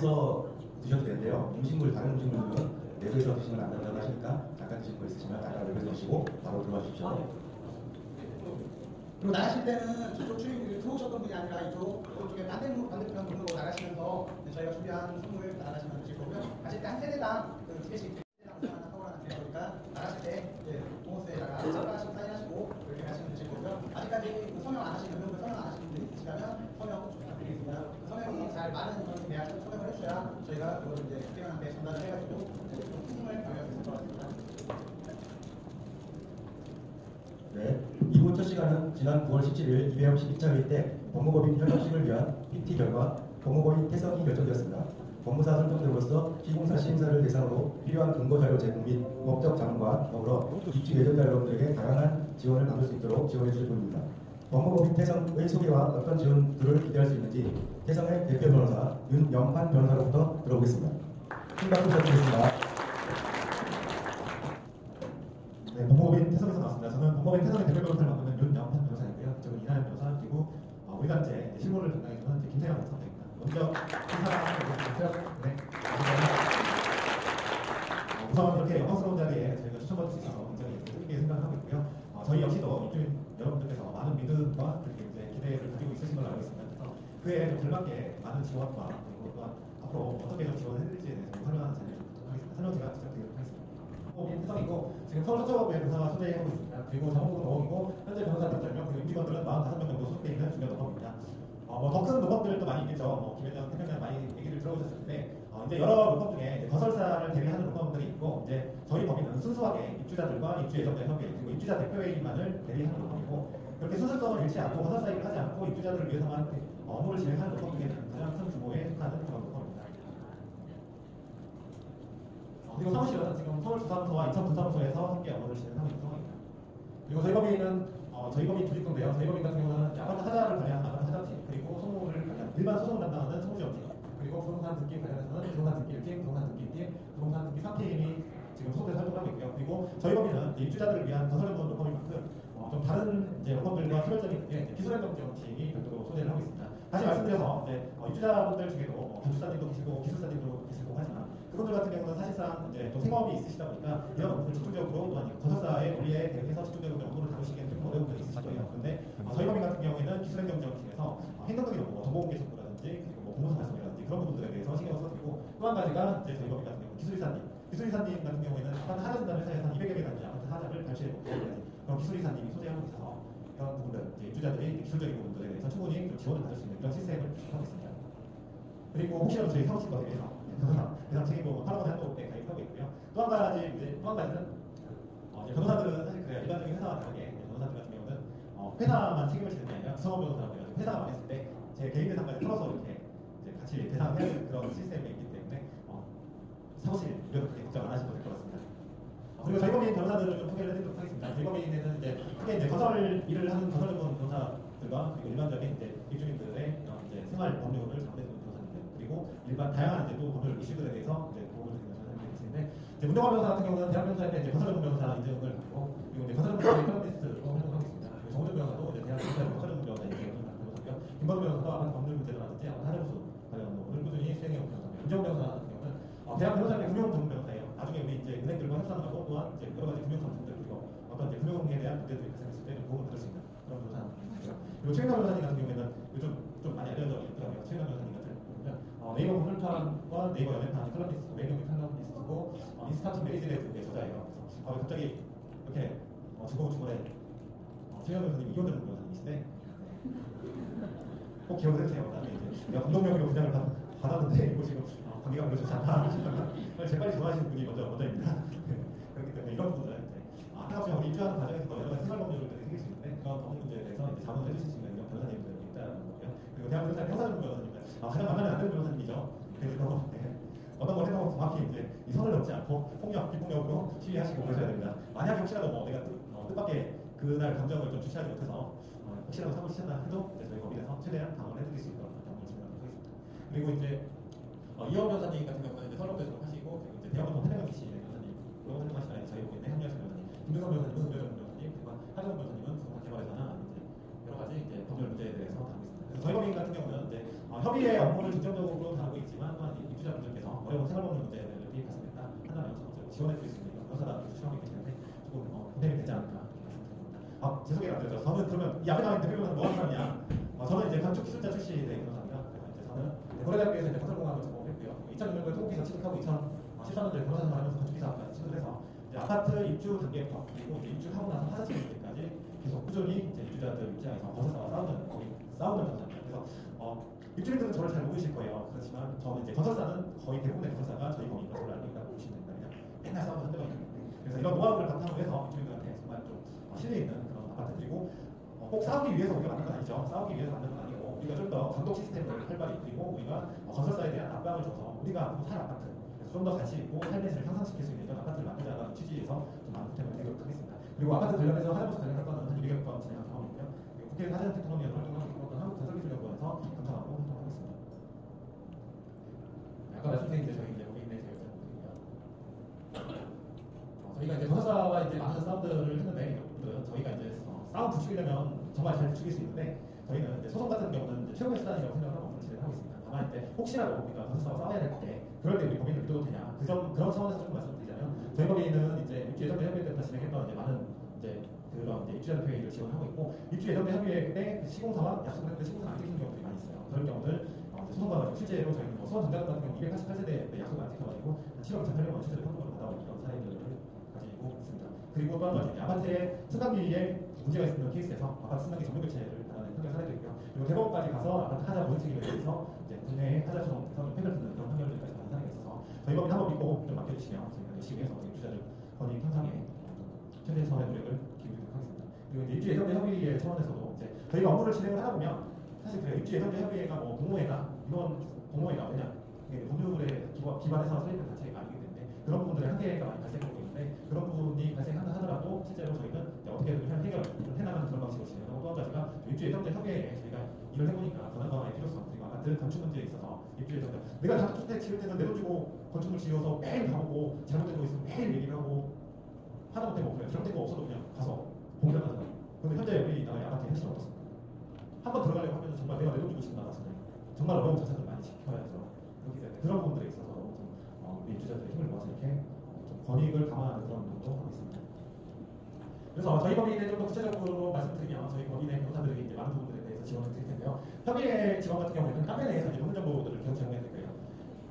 내부에서 드셔도 되는데요. 다른 음식물들은 내부에서 드시면 안 된다고 하시니까 잠깐 드실 거 있으시면 잠깐 내부에서 드시고 바로 들어와 주십시오. 그리고 나가실 때는 저쪽 출입 들어오셨던 분이 아니라 이쪽에 반대편 문으로 나가시면서 저희가 준비한 선물 나가시면 되실 거고요. 가실 때 한 세대당 두 개씩 하나 하나 드릴 거니까 나가실 때 보너스에다가 하나씩 사인하시고 이렇게 가시면 되실 거고요. 아직까지 서명 안 하신 분들 서명 안 하신 분들 있으시다면 서명 부탁드리겠습니다. 서명이 잘 많은 분들에 대한 서명을 해주셔야 저희가 그걸 이제 국회의원한테 전달을 해가지고 품을 병행할 수 있을 것 같습니다. 네, 이후 첫 시간은 지난 9월 17일 251차 회의 때 법무법인 현역식을 위한 PT 결과 법무법인 태성이 결정되었습니다. 법무사 선정자로서 시공사 시행사를 대상으로 필요한 근거 자료 제공 및 법적 자문과 더불어 입주 예정자 여러분들에게 다양한 지원을 받을 수 있도록 지원해 주실 분입니다. 법무법인 태성의 소개와 어떤 지원들을 기대할 수 있는지 태성의 대표 변호사 윤영환 변호사로부터 들어보겠습니다. 큰 박수 부탁드리겠습니다. 네, 법무법인 태성에서 나왔습니다. 저는 법무법인 태성의 대표 변호사를 맡는 윤영환 변호사이고요. 저는 이나연 변호사 그리고 우리가 이제 실무를 담당해주는 김태형 선생입니다. 먼저 네. 우선 이렇게 영광스러운 자리에 저희가 추천받을 수 있어서 굉장히 뜻있게 생각하고 있고요. 저희 역시도 입주민 여러분들께서 많은 믿음과 이제 기대를 가지고 있으신 걸로 알고 있습니다. 그래서 그에 좀 걸맞게 많은 지원과 그리고 또한 앞으로 어떻게 좀 지원을 해드릴지에 대해서 설명하는 자리를 갖도록 하겠습니다. 설명 제가 직접 드리도록 하겠습니다. 법무법인 태성이고 지금 서울 서초구의 변호사가 소재하고 있습니다. 그리고 정원구 노원이고 현재 변호사 8명 그리고 임직원들은 45명 정도 소속되어 있는 중견 노법입니다. 더 큰 노법들도 많이 있겠죠. 김현정 대표님 많이 얘기를 들어보셨을 텐데 이제 여러 노법 중에 이제 건설사를 대리하는 노법들이 있고 이제 저희 법인은 순수하게 입주자들과 입주 예정자 협의 그리고 입주자 대표회의만을 대리하는 노법이고 그렇게 순수성을 잃지 않고 건설사 일을 하지 않고 입주자들을 위해서만 업무를 진행하는 노법 중에는 가장 큰 규모에 속하는 그런 노법입니다. 그리고 사무실은 지금 서울주사무소와 인천분사무소에서 함께 업무를 진행하고 있는 상황입니다. 그리고 저희 법인은 저희 법인 두 직군데요. 저희 법인 같은 경우는 아파트 하자를 관리하는 아파트 하자팀 그리고 소모를 관리하는 일반 소송을 담당하는 소모지원팀 그리고 부동산 등기 관련해서는 부동산 등기팀, 부동산 등기팀, 부동산 등기 3팀이 지금 소속돼서 활동하고 있고요. 그리고 저희 법인은 입주자들을 위한 건설연구원 노법인 만큼 좀 다른 이제 노법들과 차별점이 있는 기술행정지원팀이 별도로 소개를 하고 있습니다. 다시 말씀드려서 입주자분들 중에도 건축사님도 계시고 기술사님도 계시고 하지만 그분들 같은 경우는 사실상 이제 또 생업이 있으시다 보니까 이런 업무를 집중적으로 또한 건설사의 논리에 대응해서 집중적으로 업무를 다루시기에는 좀 어려운 분이 있으실 거예요. 그런데 저희 법인 같은 경우에는 기술행정지원팀에서 행정적인 업무, 정보공개 정보라든지 그리고 공무서 발송이라든지 그런 부분들에 대해서 신경을 써드리고 또 한 가지가 이제 저희 법인 같은 경우 기술이사님 같은 경우에는 아파트 하자 진단 회사에서 한 200여 개 되는 아파트 하자를 발췌해놓고 그런 기술이사님이 소재하고 있어서 이런 부분들 이제 입주자들이 기술적인 부분들에 대해서 충분히 좀 지원을 받을 수 있는 이런 시스템을 구축하고 있습니다. 그리고 혹시라도 저희 사무실과 대해서 대상 책임보험 팔아보는 한도에 가입하고 있고요. 또 한 가지는 이제 변호사들은 사실 그래요. 일반적인 회사와 다르게 변호사들 같은 경우는 회사만 책임을 지는 게 아니라 구성원 변호사라고 해서 회사가 망했을 때 제 개인 대상까지 털어서 이렇게 이제 같이 대상을 해야 되는 그런 시스템이 있기 때문에 사무실 이런 그렇게 걱정 안 하셔도 될 것 같습니다. 그리고 저희 법인 변호사들을 좀 소개를 해드리도록 하겠습니다. 저희 법인에는 이제 크게 이제 건설 일을 하는 건설 전문 변호사들과 그리고 일반적인 이제 입주민들의 이제 생활 법률을 장대해주는 변호사님들 그리고 일반 다양한 이제 또 법률 이슈들에 대해서 이제 도움을 드리는 변호사님들이 계시는데 이제 문정환 변호사 같은 경우는 대학 변호사협회 이제 건설 전문 변호사 인증을 받고 그리고 이제 건설 전문 변호사 컬럼니스트로 활동하고 있습니다. 그리고 정우정 변호사도 이제 대학 건설 전문 변호사 인증을 받는 변호사고요. 김범 변호사도 아마 법률 문제라든지 하자무수 관련 업무를 꾸준히 수행해 온 변호사입니다. 문정환 변호사 같은 경우는 대학 변호사협회 금융 전문 변호사예요. 나중에 우리 이제 은행들과 협상을 하고 또한 이제 여러 가지 금융 상품들 그리고 어떤 이제 금융에 대한 문제들이 발생했을 때 도움을 받을 수 있는 그런 변호사님이고요. 그리고 최인남 변호사님 같은 경우에는 요즘 좀 많이 알려져 있더라고요. 최인남 변호사님 같은 경우는 네이버 건설판과 네이버 연예판 컬럼니스트, 외경미 컬럼니스트고 인스타트 매니지의 저자예요. 그래서 갑자기 이렇게 중고중간에 최인남 변호사님 이혼된 변호사님이신데 꼭 기억을 해주세요. 나중에 이제 내가 감독명으로 분양을 받았는데 이거 지금 관계가 별로 좋지 않다. 재빨리 좋아하시는 분이 먼저입니다. 그렇기 때문에 이런 부분들은 이제 아까 우리 입주하는 과정에서 여러 가지 생활 법률들이 생길 수 있는데 그런 법률 문제에 대해서 이제 자문을 해주실 수 있는 이런 변호사님들이 있다는 거고요. 그리고 대학 변호사 형사전문 변호사님들 가장 만나면 안 되는 변호사님이죠. 그래서 어떤 걸 해도 정확히 이제 이 선을 넘지 않고 폭력, 비폭력으로 시위하시고 그러셔야 됩니다. 만약에 혹시라도 내가 뜻밖의 그날 감정을 좀 주체하지 못해서 혹시라도 사고를 치셨다 해도 저희 법인에서 최대한 방어를 해드릴 수 있도록 방어를 진행하도록 하겠습니다. 그리고 이제 이현 변호사님 같은 경우는 이제 서울대에서 하시고 그리고 이제 대학원 태평양 출신의 변호사님으로 활동하시는 저희 법인의 합류하신 변호사님, 김준성 변호사님은 의료전 변호사님, 그리고 하정우 변호사님은 부동산 개발에서나 이제 여러 가지 이제 법률 문제에 대해서 다루고 있습니다. 그래서 저희 법인 같은 경우는 이제 협의의 업무를 중점적으로 다루고 있지만 또한 어려운 생활법률 문제들이 발생했다 판단하여 적극적으로 지원해줄 수 있는 변호사단을 추천하고 계시는데 조금 보탬이 되지 않을까 말씀드립니다. 제 소개가 안 되죠. 저는 그러면 이 앞에 나와 있는 대표는 뭐 하는 사람이냐? 저는 이제 건축 기술자 출신의 변호사입니다. 그래서 이제 저는 고려대학교에서 이제 건설공학을 전공했고요. 2006년도에 토목기사 취득하고 2013년도에 변호사 생활하면서 건축기사학과에 취득해서 이제 아파트 입주 단계부터 그리고 이제 입주하고 나서 하자 지을 때까지 계속 꾸준히 이제 입주자들 입장에서 건설사와 싸우는 변호사입니다. 그래서 입주민들은 저를 잘 모르실 거예요. 그렇지만 저는 이제 건설사는 거의 대부분의 건설사가 저희 법인 것을 알고 있다고 보시면 됩니다. 맨날 싸우는 상대가 있는데 그래서 이런 노하우를 바탕으로 해서 입주민들한테 정말 좀 신뢰 있는 그런 아파트들이고 꼭 싸우기 위해서 우리가 만든 건 아니죠. 싸우기 위해서 만든 건 아니고 우리가 좀 더 감독 시스템을 활발히 그리고 우리가 건설사에 대한 압박을 줘서 우리가 앞으로 살 아파트 좀 더 가치 있고 삶의 질을 향상시킬 수 있는 이런 아파트를 만들자는 취지에서 좀 많은 부탁을 드리도록 하겠습니다. 그리고 아파트 관련해서 하자부터 관련 사건은 한 200여 건 진행한 경험이 있고요. 국회 사전 테크노미언 활동을 하고 있던 한국건설기술연구원에서 감사하고 활동하고 있습니다. 아까 말씀드린 이제 저희 이제 고객님의 제휴자분들이고요. 저희가 이제 건설사와 이제 많은 싸움들을 했는데 이분들은 저희가 이제 싸움 부추기려면 정말 잘 부추길 수 있는데 저희는 이제 소송 같은 경우는 이제 최고의 수단이라고 생각을 하고 진행하고 있습니다. 다만 이제 혹시라도 우리가 건설사와 싸워야 될 때 그럴 때 우리 법인을 믿어도 되냐 그런 차원에서 좀 말씀드리자면 저희 법인은 이제 입주 예정자 협의회 때부터 진행했던 이제 많은 이제 그런 이제 입주자 협의회를 지원하고 있고 입주 예정자 협의회 때 시공사와 약속을 했는데 시공사가 안 지키는 경우들이 많이 있어요. 그런 경우들 소송 받아가지고 실제로 저희는 뭐 수원 전자동 같은 경우 288세대 약속을 안 지켜가지고 7억 2,800만 실제로 현금으로 받아오는 그런 사례들을 가지고 있습니다. 그리고 또 한 가지 아파트의 승강기에 문제가 있는 케이스에서 아파트 승강기 전면 교체를 바라는 판결 사례도 있고요. 그리고 대법원까지 가서 아파트 하자 모의 책임에 대해서 이제 국내의 하자 소송 판결을 듣는 그런 판결들까지 받은 사례가 있어서 저희 법인 한번 믿고 좀 맡겨주시면 저희가 열심히 해서 입주자들 권익 향상에 최대한의 노력을 기울이도록 하겠습니다. 그리고 이제 입주 예정자 협의회 차원에서도 이제 저희가 업무를 진행을 하다 보면 사실 그래요. 입주 예정자 협의회가 뭐 공모회가 이런 공모회가 왜냐 법률에 기반해서 설립된 단체가 아니기 때문에 그런 부분들의 한계가 많이 발생하고 있는데 그런 부분이 발생한다 하더라도 실제로 저희는 어떻게든 해결을 해나가는 그런 방식으로 진행하고 또 한 가지가 입주 예정자 협의회에 저희가 일을 해보니까 권한과의 필요성 그리고 아파트 건축 문제에 있어서 입주 예정자 내가 단독주택 지을 때는 내 돈 주고 건축물 지어서 매일 가보고 잘못된 거 있으면 매일 얘기를 하고 하다못해 뭐 그냥 잘못된 거 없어도 그냥 가서 공개하잖아요. 근데 현재 우리 나라의 아파트 현실은 어떻습니까? 한번 들어가려고 하면 정말 내가 내 돈 주고 싶나 나서는 정말 어려운 자산을 많이 지켜야죠. 그렇기 때문에 그런 부분들에 있어서 좀 우리 입주자들의 힘을 모아서 이렇게 좀 권익을 강화하는 그런 노력도 하고 있습니다. 그래서 저희 법인에 좀 더 구체적으로 말씀드리면 저희 법인의 변호사들이 이제 많은 부분들에 대해서 지원을 드릴 텐데요. 협의회 지원 같은 경우에는 카페 내에서 이제 법률 정보들을 계속 제공해 드릴 거예요.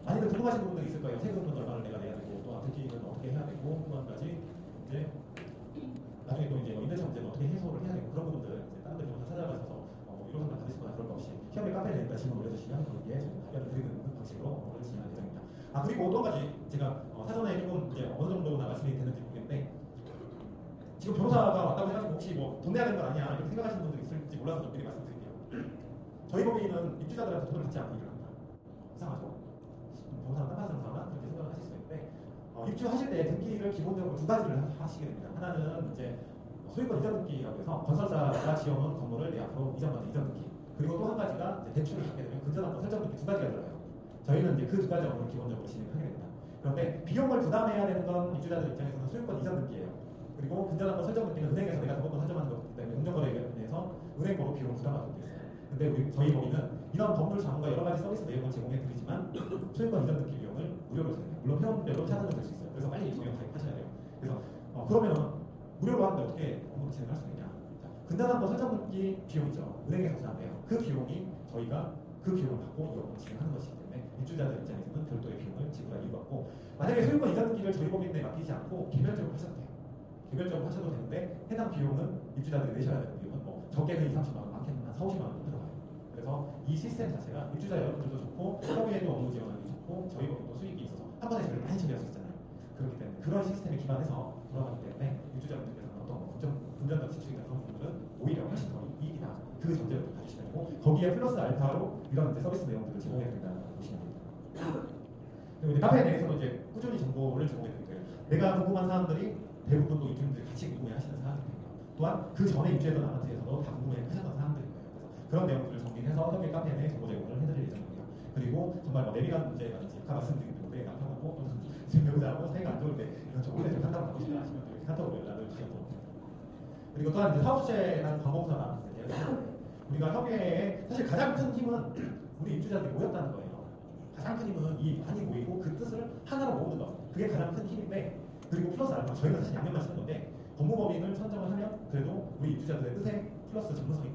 많이들 궁금하신 부분들이 있을 거예요. 세금은 얼마를 내가 내야 되고 또 등기는 어떻게 해야 되고 또 한 가지 이제 나중에 또 이제 임대차 문제는 어떻게 해소를 해야 되고 그런 부분들 이제 다른 데 변호사 찾아가셔서 이런 상담 받으실 거나 그럴 거 없이 협의 카페에 내다 질문 올려주시면 거기에 저희가 답변을 드리는 방식으로 업무를 진행할 예정입니다. 그리고 또 한 가지 제가 사전에 조금 이제 어느 정도나 말씀이 되는지 모르겠는데 지금 변호사가 왔다고 해가지고 혹시 뭐 돈 내야 되는 거 아니야 이렇게 생각하시는 분들이 있을지 몰라서 좀 미리 말씀드릴게요. 저희 법인은 입주자들한테 돈을 받지 않고 일을 합니다. 이상하죠? 변호사는 딴 맛으로 사나 그렇게 생각을 하실 수 있는데 입주하실 때 등기를 기본적으로 두 가지를 하시게 됩니다. 하나는 이제 소유권 이전 등기라고 해서 건설사가 지어놓은 건물을 내 앞으로 이전받는 이전 등기. 그리고 또 한 가지가 이제 대출을 받게 되면 근저당권 설정 등기 두 가지가 들어가요. 저희는 이제 그 두 가지 업무를 기본적으로 진행하게 됩니다. 그런데 비용을 부담해야 되는 건 입주자들 입장에서는 소유권 이전 등기예요. 그리고 근저당권 설정 등기는 은행에서 내가 저번권 설정하는 거기 때문에 공정거래위원회에서 은행으로 비용을 부담하고 있어요. 근데 저희 법인은 이런 법률 자문과 여러 가지 서비스 내용을 제공해 드리지만 소유권 이전 등기 비용을 무료로 진행해요. 물론 회원별로 차등은 될 수 있어요. 그래서 빨리 저희가 가입하셔야 돼요. 그래서 그러면 무료로 하는데 어떻게 업무를 진행할 수 있냐? 근저당권 설정 등기 비용이죠. 은행에서 부담해요. 그 비용이 저희가 그 비용을 받고 이 업무를 진행하는 것이기 때문에 입주자들 입장에서는 별도의 비용을 지불할 이유가 없고 만약에 소유권 이전 등기를 저희 법인에 맡기지 않고 개별적으로 하셔도 돼요. 개별적으로 하셔도 되는데 해당 비용은 입주자들이 내셔야 되는 비용은 뭐 적게는 2, 30만 원, 많게는 한 4, 50만 원 들어가요. 그래서 이 시스템 자체가 입주자 여러분들도 좋고 협의회도 업무 지원하기 좋고 저희 법인도 수익이 있어서 한 번에 저희를 많이 처리할 수 있잖아요. 그렇기 때문에 그런 시스템에 기반해서 돌아가기 때문에 입주자분들께서는 어떤 금전적 지출이나 그런 부분들은 오히려 훨씬 더 이익이다. 그 전제를 가지시면 되고 거기에 플러스 알파로 이런 이제 서비스 내용들을 제공해 드린다는 걸 보시면 됩니다. 그리고 이제 카페에 대해서도 이제 꾸준히 정보를 제공해 드릴 거예요. 내가 궁금한 사람들이 대부분 또 입주민들이 같이 궁금해하시는 사람들이에요. 또한 그 전에 입주했던 아파트에서도 다 궁금해하셨던 사람들일 거예요. 그래서 그런 내용들을 정리해서 협의 카페 내 정보 제공을 해드릴 예정입니다. 그리고 정말 뭐 내비관 문제라든지 아까 말씀드린 대로 남편하고 또는 지금 배우자하고 사이가 안 좋을 때 이런 좀 오래 좀 상담을 받고 싶다 하시면 이렇게 카톡으로 연락을 주셔도 됩니다. 그리고 또한 이제 사업주체라는 관공서가 우리가 협의회에 사실 가장 큰 힘은 우리 입주자들이 모였다는 거예요. 가장 큰 힘은 이 많이 모이고 그 뜻을 그게 가장 큰 힘인데, 그리고 플러스 알파 저희가 사실 양면만 쓰는 건데 법무법인을 선정을 하면 그래도 우리 입주자들의 뜻에 플러스 전문성이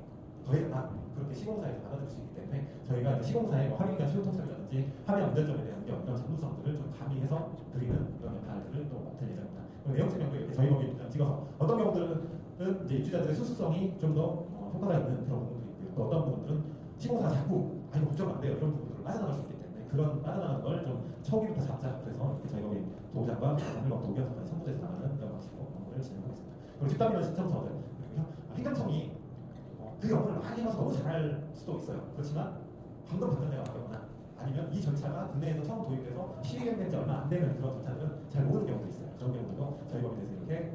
더해졌다, 그렇게 시공사에서 받아들일 수 있기 때문에 저희가 이제 시공사의 뭐 합의기간 수요 통찰이라든지 합의한 문제점에 대한 이런 전문성들을 좀 가미해서 드리는 이런 역할들을 또 맡을 예정입니다. 내용 설명도 이렇게 저희 법인 찍어서 어떤 경우들은 이제 입주자들의 수수성이 좀 더 효과가 있는 그런 부분들이 있고요. 또 어떤 부분들은 시공사가 자꾸 아니 걱정 안 돼요 이런 부분들을 빠져나갈 수 있기 때문에 그런 빠져나가는 걸 좀 초기부터 잡자, 그래서 이렇게 저희 법인 도장과 법률법 도의원까지 선부돼서 나가는 그런 방식으로 업무를 진행하고 있습니다. 그리고 집단위원 신청서들, 그리고 행정청이 그 업무를 많이 해서 너무 잘할 수도 있어요. 그렇지만 방금 받은 데가 바뀌거나 아니면 이 절차가 국내에서 처음 도입돼서 시행된 지 얼마 안 되는 그런 절차들은 잘 모르는 경우도 있어요. 그런 경우도 저희 법인에서 이렇게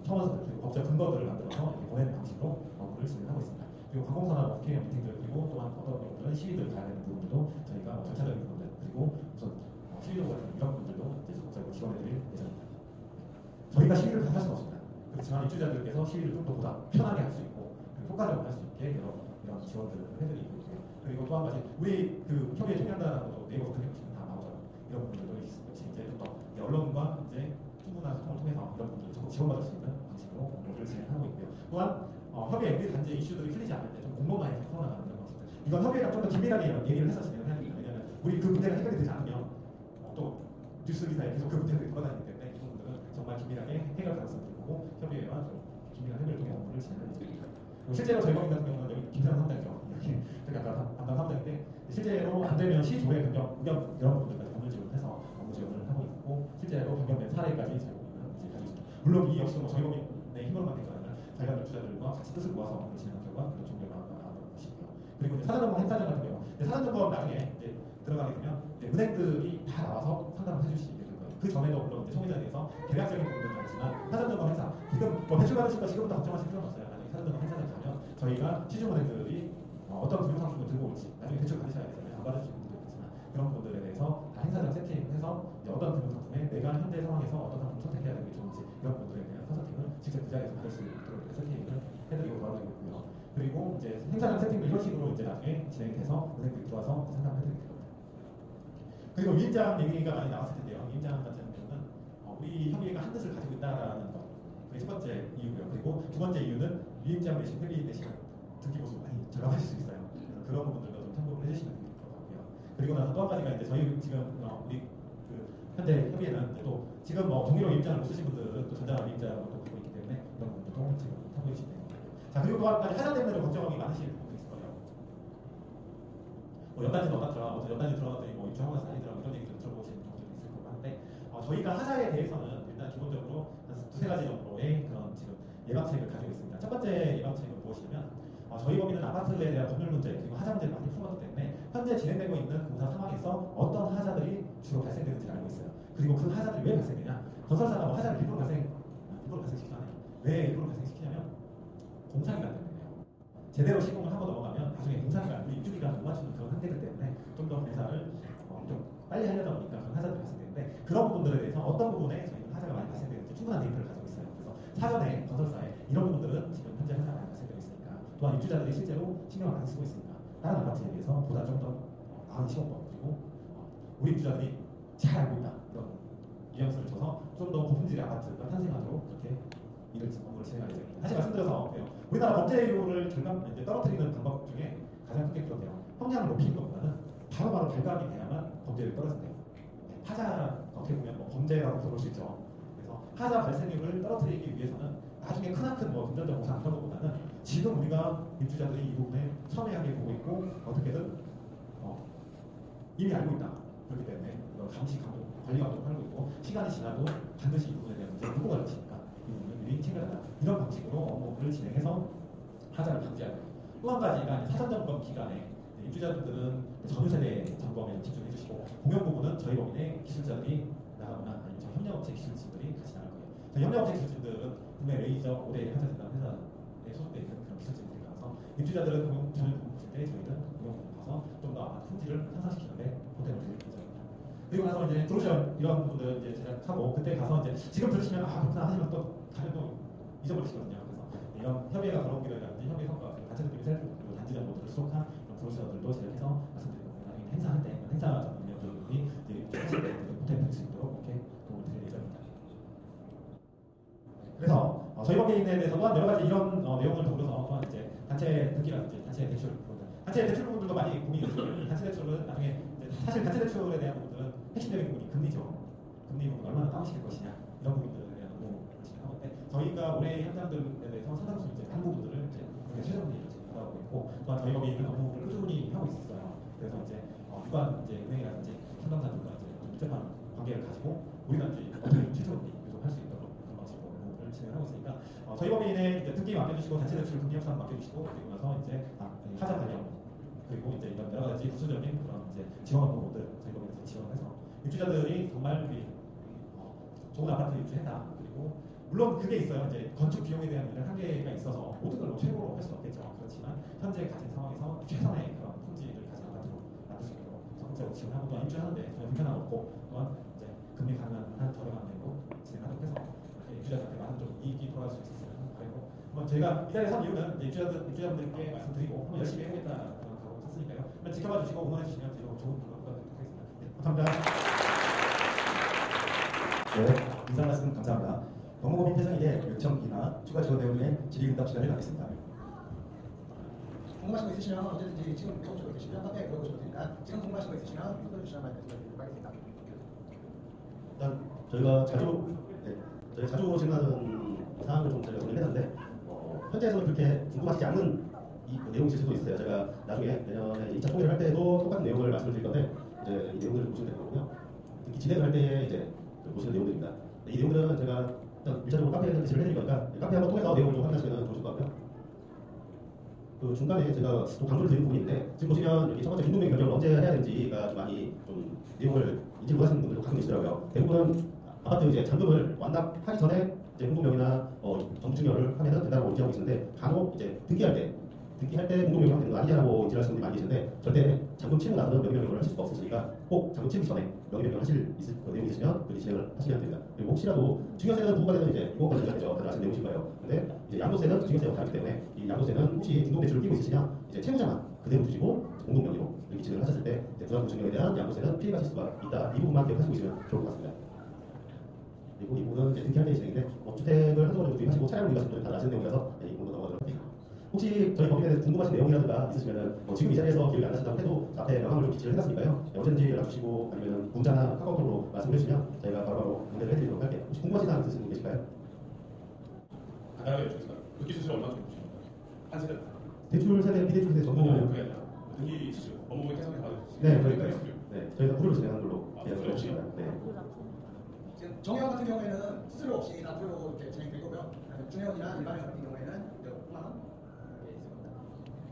청원서들 그리고 법적 근거들을 만들어서 이렇게 보내는 방식으로 업무를 진행하고 있습니다. 그리고 관공서나 뭐 국회의원 미팅들, 그리고 또한 어떤 경우들은 시위들 가야 되는 부분들도 저희가 절차적인 부분들, 그리고 우선 시위도 같은 이런 부분들도 이제 적극적으로 지원해드릴 예정입니다. 저희가 시위를 다 할 수는 없습니다. 그렇지만 입주자들께서 시위를 좀 더 보다 편하게 할 수 있고 효과적으로 할 수 있게 이런 지원들을 해드리고 있고요. 그리고 또 한 가지 우리 그 협의회 총연단하고 네이버 검색해보시면 다 나오죠. 이런 부분들도 역시 이제 좀 더 언론과 이제 충분한 소통을 통해서 이런 부분들을 적극 지원받을 수 있는 방식으로 업무를 진행하고 있고요. 또한 협의회 우리 단지 이슈들이 풀리지 않을 때 좀 공론화해서 풀어나가는 그런 방식들. 이건 협의회가 좀 더 긴밀하게 얘기를 해서 진행을 해야 됩니다. 왜냐하면 우리 그 문제가 해결이 되지 않으면 또 뉴스 기사에 계속 그 문제들이 돌아다니기 때문에 이 부분들은 정말 긴밀하게 해결 가능성이 있고 협의회와 좀 긴밀한 협의를 통해 업무를 진행을 해드립니다. 실제로 저희 법인 같은 경우는 여기 김세현 사무장이죠. 여기 아까 담당 사무장인데 실제로 안 되면 시조례 변경 이런 부분들까지 법률 지원을 해서 업무 지원을 하고 있고 실제로 변경된 사례까지 저희 법인은 이제 가지고 있습니다. 물론 이 역시 뭐 저희 법인의 힘으로만 된 거 아니라 자기가 입주자들과 같이 뜻을 모아서 업무를 진행한 결과 그런 종료가 나온 것이고요. 그리고 이제 사전점검 행사장 같은 경우 사전점검 나중에 이제 들어가게 되면 은행들이 다 나와서 상담을 해주시게 될 거예요. 그 전에도 물론 이제 총회장에 대해서 계략적인 부분들은 아니지만 사전점검 행사 지금 뭐 대출 받으실 거 지금부터 걱정하실 필요는 없어요. 나중에 사전점검 행사장 가면 저희가 시중은행들이 어떤 금융상품을 들고 올지 나중에 대출 받으셔야 되잖아요. 안 받으실 분들도 있지만 그런 부분들에 대해서 다 행사장 세팅해서 어떤 금융상품에 내가 현재 상황에서 어떤 상품을 선택해야 되는 게 좋은지 이런 부분들에 대한 컨설팅을 직접 그 자리에서 받을 수 있도록 세팅을 해드리고 도와드리고 있고요. 그리고 이제 행사장 세팅도 이런 식으로 이제 나중에 진행이 돼서 은행들이 들어와서 상담해드리게 됩니다. 그리고 위임장 얘기가 많이 나왔을 텐데요. 위임장 같은 경우는 우리 협의회가 한 뜻을 가지고 있다라는 것, 그게 첫 번째 이유고요. 그리고 두 번째 이유는 위임장 대신 회비 대신 등기 보수 많이 절감하실 수 있어요. 그래서 그런 부분들도 좀 참고를 해주시면 될 것 같고요. 그리고 나서 또 한 가지가 이제 저희 지금 우리 그 현재 협의회는 이제 또 지금 뭐 동일호 위임장을 못 쓰신 분들은 또 전자화 위임장으로 또 갖고 있기 때문에 이런 부분도 지금 참고해 주시면 됩니다. 자, 그리고 또 한 가지 하자 때문에 걱정이 많으실 부분도 있을 거예요. 뭐 연단지는 어떻더라, 연단지 들어갔더니 뭐 입주하고 나서 아니더라 이런 얘기들 들어보시는 분들도 있을 거고 한데 저희가 하자에 대해서는 일단 기본적으로 한 두세 가지 정도의 그런 지금 예방책을 가지고 있습니다. 첫 번째 예방책은 무엇이냐면 저희 법인은 아파트에 대한 법률 문제 그리고 하자 문제를 많이 풀었기 때문에 현재 진행되고 있는 공사 상황에서 어떤 하자들이 주로 발생되는지를 알고 있어요. 그리고 그 하자들이 왜 발생되냐? 건설사가 뭐 하자를 일부러 발생시키지 않아요. 왜 일부러 발생시키냐면 공사기간 때문에요. 제대로 시공을 하고 넘어가면 나중에 공사기간, 우리 입주기간 못 맞추는 그런 한계들 때문에 좀 더 공사를 좀 빨리 하려다 보니까 그런 하자들이 발생되는데 그런 부분들에 대해서 어떤 부분에 저희는 하자가 많이 발생되는지 충분한 데이터를 가지고 있어요. 그래서 사전에 건설사에 이런 부분들은 지금 현재 하자가 많이 발생되고 있으니까 또한 입주자들이 실제로 신경을 많이 쓰고 있으니까 다른 아파트에 비해서 보다 좀 더 나은 시공법 그리고 우리 입주자들이 잘 알고 있다 이런 뉘앙스를 줘서 좀 더 고품질의 아파트가 탄생하도록 그렇게 업무를 진행할 예정입니다. 다시 말씀드려서 우리나라 범죄율을 이제 떨어뜨리는 방법 중에 가장 큰 게 그런데요. 형량을 높이는 것보다는 바로바로 발각이 돼야만 범죄율이 떨어진대요. 하자 어떻게 보면 뭐 범죄라고 부를 수 있죠. 그래서 하자 발생률을 떨어뜨리기 위해서는 나중에 크나큰 뭐 금전적 보상 이런 것보다는 지금 우리가 입주자들이 이 부분에 첨예하게 보고 있고 어떻게든 이미 알고 있다. 그렇기 때문에 감시 감독, 관리 감독을 하고 있고 시간이 지나도 반드시 이 부분에 대한 문제를 보고 갈 것이니까 이 부분을 미리 챙겨달라. 이런 방식으로 업무를 진행해서 하자를 방지하고 또 한 가지가 사전점검 기간에 입주자들은 전유세대 점검에 집중해 주시고 공용 부분은 저희 법인의 기술자들이 나가거나 아니면 저희 협력업체 기술진들이 같이 나갈 거예요. 저희 협력업체 기술진들은 국내 레이저 5대 한자진단 회사에 소속되어 있는 그런 기술진들이 가서 입주자들은 공용 전유 부분 보실 때 저희는 공용 부분 가서 좀 더 품질을 향상시키는데 보탬을 드릴 예정입니다. 그리고 나서 이제 드로션 이런 부분들 이제 제작하고 그때 가서 이제 지금 들으시면 그렇구나 하시면 또 가면 또 잊어버리시거든요. 그래서 이런 협의회가 걸어온 길이라든지 협의 성과, 단체 느낌의 셀프 그리고 단지 정보들을 수록한 그런 브로셔들도 제작해서 말씀드리고 나중에 행사할 때 행사 전문위원들이 이제 하실 때 보탬을 드릴 수 있도록 이렇게 도움을 단체 대출 부분들. 단체 대출 부분들도 많이 고민이 있어요. 단체 대출은 나중에 사실 단체 대출에 대한 부분들은 핵심적인 부분이 금리죠. 금리 부분 얼마나 다운시킬 것이냐 이런 부분들에 대한 너무 하는데 저희가 올해 현장들에 대해서 상당수 이제 한 부분들을 이제 최선을 받아오고 있고 또한 저희 법인은 업무를 꾸준히 하고 있어요. 그래서 이제 유관 이제 은행이라든지 상담사들과 이제密接한 관계를 가지고 우리가 이제 어떻게 최선을 유도할 수 있도록 그런 방식으로 업무를 진행하고 있으니까 저희 법인의 이제 등기 맡겨주시고 단체 대출 금리 협상 맡겨주시고 그리고 나서 이제 하자 관련 그리고 이제 이런 여러 가지 구체적인 그런 이제 지원 업무들 저희 법인에서 지원해서 입주자들이 정말 좋은 아파트 입주했다. 그리고 물론 그게 있어요. 이제 건축 비용에 대한 이런 한계가 있어서 모든 걸 최고로 할 수는 없겠죠. 그렇지만 현재 가진 상황에서 최선의 그런 품질을 가진 아파트로 만들 수 있도록 적극적으로 지원하고 또한 입주하는데 전혀 불편함 없고 또한 이제 금리 가능한 저렴한 내로 진행하도록 해서 입주자들한테 많은 좀 이익이 돌아갈 수 있었으면 바라고 한번 저희가 이 자리에 선 이유는 입주자분들께 말씀드리고 한번 열심히 해보겠다 그런 각오를 샀으니까요. 한번 지켜봐 주시고 응원해 주시면 저희도 좋은 결과 보도록 하겠습니다. 네, 감사합니다. 네, 인사 말씀 감사합니다. 법무법인 태성에게 요청이나 추가 지원 내용 중에 질의응답 시간을 갖겠습니다. 궁금하신 거 있으시면 언제든지 지금 물어보셔도 되시면 카페에 물어보셔도 되니까 지금 궁금하신 거 있으시면 손들어 주시면 말씀드리도록 하겠습니다. 일단 저희가 자주 질문하는 사항을 좀 저희가 정리해놨는데 현재에서는 그렇게 궁금하시지 않는 내용이 있을 수도 있어요. 제가 나중에 내년에 2차 통일을 할 때도 똑같은 내용을 말씀을 드릴 건데 이제 이 내용들을 보시면 될 거고요. 특히 진행을 할 때에 이제 보시는 내용들입니다. 이 내용들은 제가 일단 1차적으로 카페에 게시를 해드릴 거니까 카페 한번 통해서 내용을 좀 확인하시면 좋으실 것 같고요. 그 중간에 제가 또 강조를 드리는 부분인데 지금 보시면 여기 첫 번째 중동명 결정을 언제 해야 되는지가 좀 많이 좀 내용을 인지 못하시는 분들도 가끔 있더라고요. 대부분은 아파트 이제 잔금을 완납하기 전에 이제 공동명의나 정부증여를 하면은 된다고 인지하고 있는데 간혹 이제 등기할 때 공동명의 하면 되는 거 아니냐라고 인지하시는 분들이 많이 계신데 절대 잔금 치고 나서는 명의명령을 하실 수가 없으니까 꼭 잔금 치기 전에 명의명령을 하실 내용이 있으시면 그렇게 진행을 하시면 됩니다. 그리고 혹시라도 증여세는 부과가 되면 이제 이거까지 되죠. 다들 아시는 내용이실 거예요. 근데 이제 양도세는 증여세와 다르기 때문에 이 양도세는 혹시 중도대출을 끼고 있으시면 이제 채무자만 그대로 주시고 공동명의로 이렇게 진행을 하셨을 때 부담금 증여에 대한 양도세는 피해가실 수가 있다. 이 부분만 기억하시고 있으면 좋을 것 같습니다. 그리고 이 부분은 이제 등기할 때 진행인데 주택을 한동안 구입하시고 차량을 구입하신 분들 다 아시는 내용이라서 이 부분으로 넘어가도록 할게요. 혹시 저희 법인에 대해서 궁금하신 내용이라든가 있으시면은 지금 이 자리에서 기억이 안 나신다고 해도 앞에 명함을 좀 기재를 해놨으니까요. 언제든지 연락 주시고 아니면 문자나 카카오톡으로 말씀해 주시면 저희가 바로바로 응대를 해드리도록 할게요. 혹시 궁금하신 사항 있으신 분 계실까요? 간단하게 여쭤보겠습니다. 등기 수수료 얼마 정도 주십니까? 한 세대? 대출 세대, 비대출 세대 전부 그게 아니라 등기 수수료, 법무부의 태성에서 받으시는 네, 등기 그러니까요. 수수료. 네, 저희가 무료로 진행하는 걸로 아, 계약을 무료 했습니다. 네. 지금 정혜원 같은 경우에는 수수료 없이 다 무료로 이렇게 진행될 거고요. 준혜원이나 일반회원 같은 경우에는 5만 원 이렇게 있을 겁니다.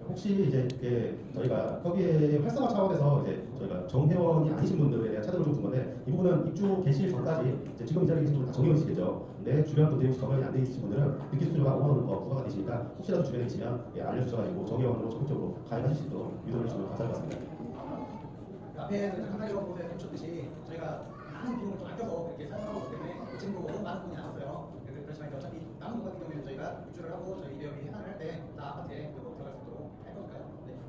혹시 이제 이게 저희가 거기에 활성화 차원에서 이제 저희가 정회원이 아니신 분들에 대한 차등을 좀 준 건데 이 부분은 입주 개시 전까지 이제 지금 이 자리에 계신 분들 다 정회원이시겠죠. 근데 주변 분들이 혹시 정회원이 안 돼 있으신 분들은 등기 수수료가 5만 원 부과가 되시니까 혹시라도 주변에 계시면 알려주셔가지고 정회원으로 적극적으로 가입하실 수 있도록 유도를 해주시면 감사할 것 같습니다. 앞에서 한 가지 보도에 보셨듯이 저희가 많은 비용을 좀 아껴서 이렇게 사용하고 있기 때문에 지금도 너무 많은 돈이 나왔어요. 그렇지만 어차피 남은 돈 같은 경우에는 저희가 입주를 하고 저희 이대업이 해산을 할 때 다 아파트에 들어갈 수 있도록 할 거니까요.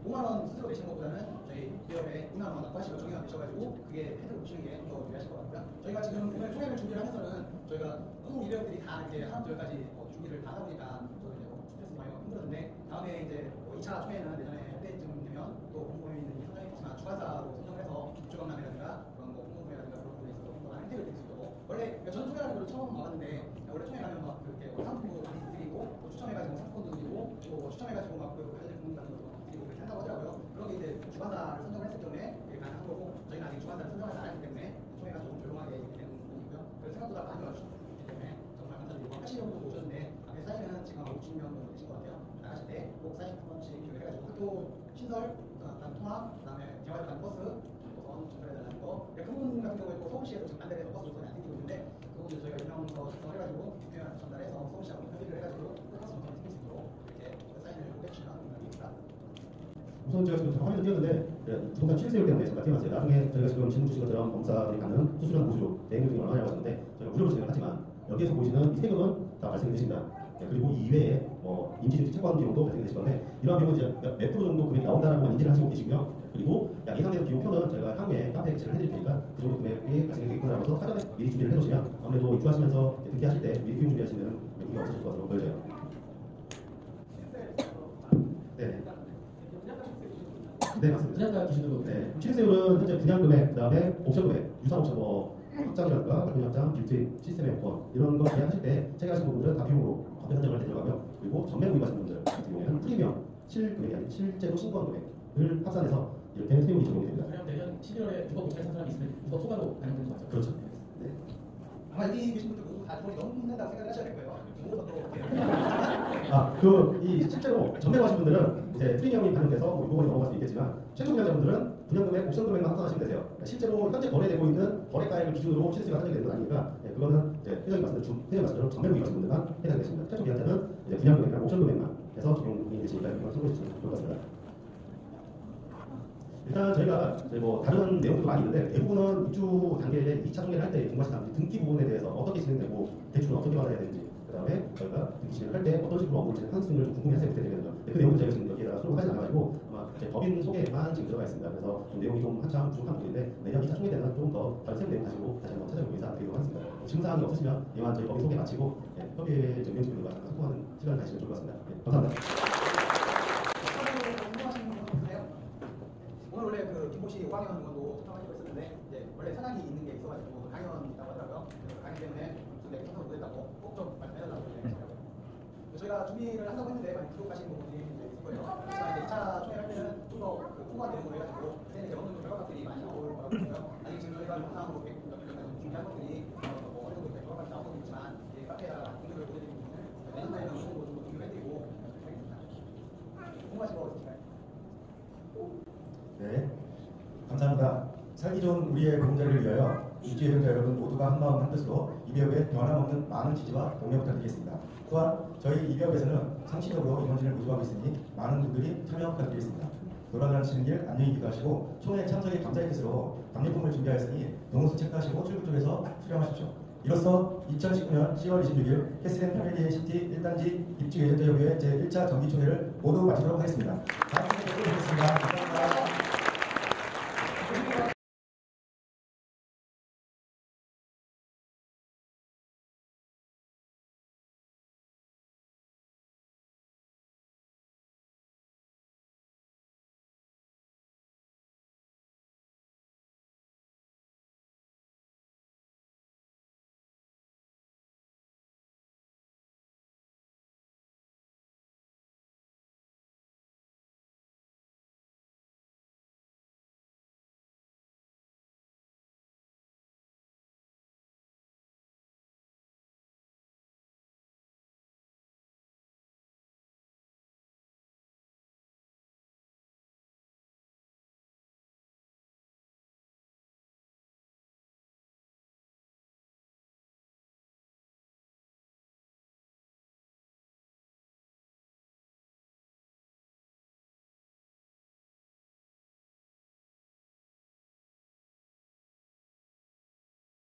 5만 원 수수료 내시는 것보다는 저희 이대업에 2만 원 납부하시고 정리가 되셔가지고 그게 혜택을 보시는 게 더 유리하실 것 같고요. 저희가 지금 오늘 총회를 준비를 하면서는 저희가 너무 이대업들이 다 이제 하나부터까지 준비를 다 하다 보니까 저도 이제 스트레스 많이 받고 힘들었는데 다음에 이제 2차 총회는 내년에 할 때쯤 되면 또 공무원이 선정했지만 주관사로 선정을 해서 입주강남이라든가 그런 공무원이라든가 그런 부분에 있어서 더 많은 혜택을 드릴 수 있도록 원래 저는 총회라는 걸 처음 와봤는데 원래 총회 가면 막 그렇게 상품도 많이 드리고 또 추첨해가지고 상품도 드리고 또 추첨해가지고 막그 관련된 부분 같은 것도 드리고 그렇게 한다고 하더라고요. 그런 게 이제 주관사를 선정을 했을 경우에 그게 가능한 거고 저희는 아직 주관사를 선정하지 않았기 때문에 총회가 조금 조용하게 되는 부분이고요. 그래서 생각보다 많이 와주셨기 때문에 정말 감사드리고 80여 분도 오셨는데 앞에 사인은 지금 50명 정도 되신 것 같아요. 나가실 때 꼭 사인 한 번씩 기억해가지고 학교 시설, 그다음 통학, 그다음에 개발관 버스, 우선 전달해달라는 거. 그 부분 같은 경우에 또 서울시에서 지금 반대해서 버스 조선이 안 생기고 있는데 그 부분을 저희가 유명서 작성해가지고 국회의원한테 전달해서 서울시하고 협의를 해가지고 버스 조선이 생길 수 있도록 이렇게 사인을 꼭 해주시면 감사드립니다. 우선 제가 지금 화면을 띄웠는데 부동산 실세율 때문에 잠깐 띄워놨어요. 나중에 저희가 지금 질문 주신 것처럼 검사들이 받는 수수료나 보수료 대행료 등이 얼마냐고 하셨는데 저희가 무료로 진행을 하지만 여기에서 보시는 이 세금은 다 발생이 되십니다. 그리고 이 이외에 임시주택 채권 비용도 발생이 되실 건데 이러한 비용은 이제 몇 프로 정도 금액이 나온다라고만 인지를 하시고 계시고요. 그리고 예상되는 비용표는 저희가 향후에 카페에 게시를 해드릴 테니까 그 정도 금액이 발생이 되겠구나라고 사전에 미리 준비를 해놓으시면 아무래도 입주하시면서 등기하실 때 미리 비용 준비하시는 문제가 없으실 것으로 보여져요. 네. 네, 맞습니다. 분양가 기준으로 네, 취득세율은 현재 분양금액, 그다음에 옵션금액, 유상옵션 확장이라든가 가격 확장, 빌트인, 시스템의 요건 이런 거 계약하실 때 체결하신 부분들은 다 비용으로 과세 산정을 들어가고요. 그리고 전매 구입하신 분들 같은 경우에는 프리미엄, 실금액이 아닌 실제로 신고한 금액을 합산해서 이렇게 세율이 적용이 됩니다. 그럼 내년 11월에 6억 5천 산 사람이 있으면 6억 초과로 반영되는 거 맞죠? 그렇죠. 네. 아마 여기 계신 분들 모두 다 돈이 너무 힘든다고 생각을 하셔야 될 거예요. 모아서도 이 실제로 전매 구하신 분들은 이제 프리미엄이 반영돼서 뭐 6억 원이 넘어갈 수 있겠지만 최초 분양자분들은 분양금액, 옵션 금액만 합산하시면 되세요. 실제로 현재 거래되고 있는 거래가액을 기준으로 취득세가 산정이 되는 건 아니니까 그거는 이제 회장님 말씀대로 전매 구입하신 분들만 해당되십니다. 최초 계약자는 이제 분양금액이나 옵션 금액만 해서 적용이 되시니까 이걸 참고해 주시면 좋을 것 같습니다. 일단 저희가 뭐 다른 내용도 많이 있는데 대부분은 입주 단계에 2차 총계를 할 때 공부하신 등기 부분에 대해서 어떻게 진행되고 대출은 어떻게 받아야 되는지 그다음에 저희가 등기 진행을 할 때 어떤 식으로 업무를 하는 등을 좀 궁금해하세요. 그때 되면 그 내용을 저희가 지금 여기에다가 수록을 하지 않아가지고 아마 법인 소개만 지금 들어가 있습니다. 그래서 좀 내용이 좀 한참 부족한 부분인데 내년 2차 총계 때는 좀 더 다른 새로운 내용 가지고 다시 한번 찾아보고 인사드리도록 하겠습니다. 질문사항이 없으시면 이만 저희 법인 소개 마치고 협의회 위원님들과 소통하는 시간을 가지시면 좋을 것 같습니다. 감사합니다. 궁금하신 분 있으세요? 오늘 원래 그 김포시 5학년 의원도 초청하기로 했었는데 이제 원래 사장이 있는 게 있어가지고 강연이 있다고 하더라고요. 강연 때문에 네, 초청을 못했다고 꼭 좀 말씀해달라고 얘기하시더라고요. 저희가 준비를 한다고 했는데 많이 부족하신 부분이 있을 거예요. 하지만 이제 2차 총회를 할 때는 좀 더 풍부한 내용으로 해가지고 그때는 이제 어느 정도 결과값들이 많이 나올 거라고 보고요. 아직 지금 저희가 영상으로 준비한 것들이 뭐 어느 정도 결과값이 나오고 있지만 이제 카페에다가 공유를 보내드리고 내년 달에는 어느 정도 좀 공유를 해드리고 하겠습니다. 궁금하신 거 있으실까요? 네, 감사합니다. 살기 좋은 우리의 보험자리를 위하여 입주 예정자 여러분 모두가 한마음 한뜻으로 이 배업에 변함없는 많은 지지와 공유 부탁드리겠습니다. 또한 저희 이 배업에서는 상시적으로 임원진을 모집하고 있으니 많은 분들이 참여 부탁드리겠습니다. 돌아가시는 길 안녕히 기도하시고 총회 참석에 감사의 뜻으로 답례품을 준비하였으니 동호수 체크하시고 출구 쪽에서 수령하십시오. 이로써 2019년 10월 26일 캐스덴 패밀리 시티 1단지 입주 예정자 협의회 제1차 정기총회를 모두 마치도록 하겠습니다. 다음 주에 뵙겠습니다. 감사합니다.